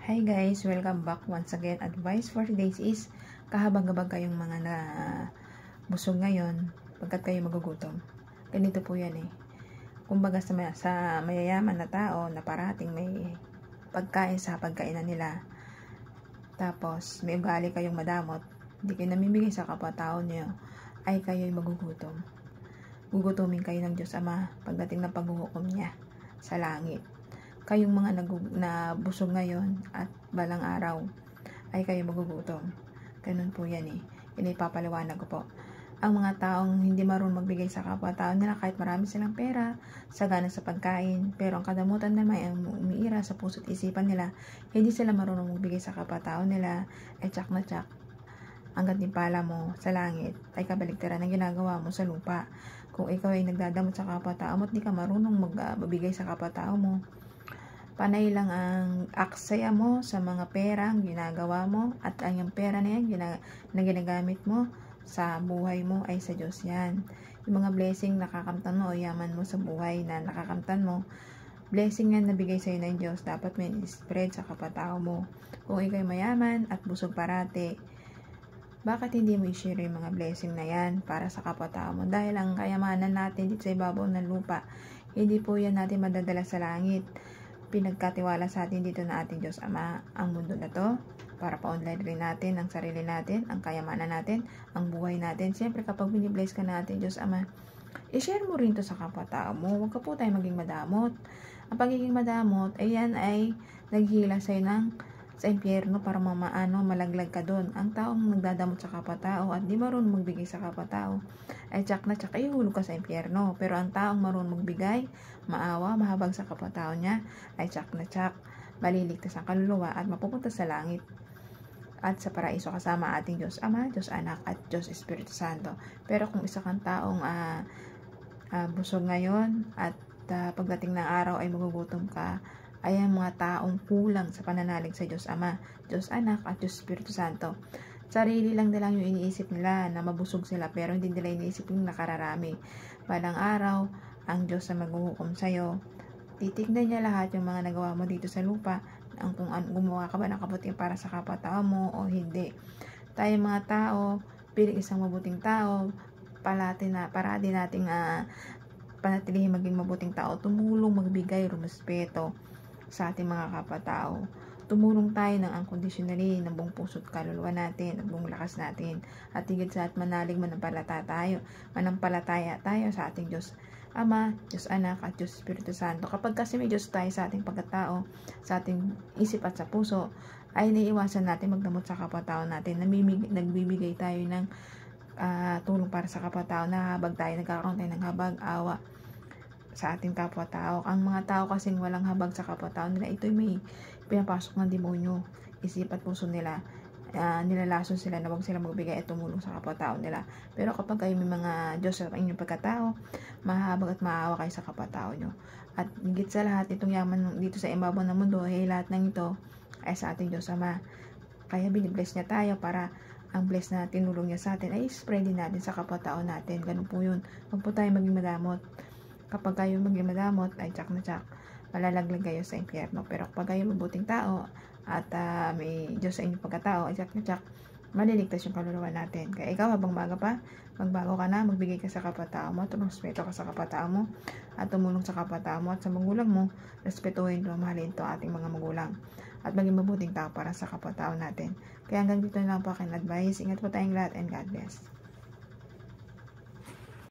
Hi guys, welcome back once again. Advice for today's is kahabang-habang kayong mga na busog ngayon pagkat kayo magugutom. Ganito po yan eh. Kumbaga sa mayayaman na tao na parating may pagkain sa pagkainan nila, tapos may ugali kayong madamot, hindi kayo namimigay sa kapwa-tao niyo, ay kayo'y magugutom. Gugutumin kayo ng Diyos Ama pagdating ng paghuhukom niya sa langit. Kayong mga nabusog ngayon at balang araw ay kayo magugutom. Ganun po yan eh. Yan ipapaliwanag ko po. Ang mga taong hindi marunong magbigay sa kapwa-tao nila kahit marami silang pera, sagana sa pagkain, pero ang kadamutan naman ay umiira sa puso't isipan nila, hindi sila marunong magbigay sa kapwa-tao nila, ay tsak na tsak. Ang gantimpala mo sa langit ay kabaligtaran ng ginagawa mo sa lupa. Kung ikaw ay nagdadamot sa kapwa-tao mo at di ka marunong magbigay sa kapwa-tao mo, panay lang ang aksaya mo sa mga pera ang ginagawa mo, at ang yung pera na yan na ginagamit mo sa buhay mo ay sa Diyos yan. Yung mga blessing nakakamtan mo o yaman mo sa buhay na nakakamtan mo, blessing yan na bigay sa'yo ng Diyos, dapat may spread sa kapwa-tao mo. Kung ikaw'y mayaman at busog parate, bakit hindi mo i-share yung mga blessing na yan para sa kapwa-tao mo? Dahil ang kayamanan natin dito sa ibabaw ng lupa, hindi po yan natin madadala sa langit. Pinagkatiwala sa atin dito na ating Diyos Ama ang mundo na to para pa-online rin natin ang sarili natin, ang kayamanan natin, ang buhay natin. Siyempre kapag binibless ka na ating Diyos Ama, i-share mo rin to sa kapwa-tao mo. Huwag ka po tayo maging madamot. Ang pagiging madamot ay yan ay naghihila sa'yo sa impyerno para malaglag ka doon. Ang taong nagdadamot sa kapwa-tao at di marunong magbigay sa kapwa-tao ay tsak na tsak ay hulog ka sa impyerno. Pero ang taong marunong magbigay, maawa, mahabag sa kapwa-tao niya ay tsak na tsak maliligtas ang kaluluwa at mapupunta sa langit at sa paraiso kasama ating Diyos Ama, Diyos Anak at Diyos Espiritu Santo. Pero kung isa kang taong busog ngayon at pagdating ng araw ay magugutom ka, ay ang mga taong kulang sa pananalig sa Diyos Ama, Diyos Anak at Diyos Espiritu Santo. Sarili lang nila yung iniisip nila na mabusog sila, pero hindi nila iniisip yung nakararami. Balang araw, ang Diyos na maghuhukom sa'yo, titignan niya lahat yung mga nagawa mo dito sa lupa, kung gumawa ka ba ng kabuting para sa kapwa-tao mo o hindi. Tayo mga tao, piling isang mabuting tao, parati nating panatilihin maging mabuting tao, tumulong, magbigay, rumuspeto sa ating mga kapwa-tao. Tumulong tayo ng unconditionally ng buong puso't kaluluwa natin at buong lakas natin. At higit sa at manalig manampalataya tayo sa ating Diyos Ama, Diyos Anak at Diyos Espiritu Santo. Kapag kasi may Diyos tayo sa ating pagkatao, sa ating isip at sa puso, ay naiiwasan natin magdamot sa kapwa-tao natin. Nagbibigay tayo ng tulong para sa kapwa-tao, nagkakaroon tayo ng habag, awa sa ating kapwa-tao. Ang mga tao kasing walang habag sa kapwa-tao nila, ito'y may pinapasok ng demonyo. Isip at puso nila, nilalason sila na huwag sila magbigay at tumulong sa kapwa-tao nila. Pero kapag kayo may mga Diyos sa inyong pagkatao, mahabag at maawa kayo sa kapwa-tao nyo. At higit sa lahat, itong yaman dito sa ibabaw ng mundo, ay lahat ng ito ay sa ating Diyos Ama. Kaya binibless niya tayo para ang bless na tinulong niya sa atin ay spread din natin sa kapwa-tao natin. Ganun po yun. Huwag po tayo maging madamot. Kapag kayo maging madamot, ay tsak na tsak malalaglag kayo sa impyerno. Pero kapag kayo mabuting tao at may Diyos sa inyong pagkatao, ay tsak na tsak maliligtas yung kaluluwa natin. Kaya ikaw, habang baga pa, magbago ka na, magbigay ka sa kapwa-tao mo, respeto ka sa kapwa-tao mo, at tumulong sa kapwa-tao mo at sa magulang mo, respetuhin at mahalin to ating mga magulang. At maging mabuting tao para sa kapwa-tao natin. Kaya hanggang dito na lang po aking advice. Ingat po tayong lahat and God bless.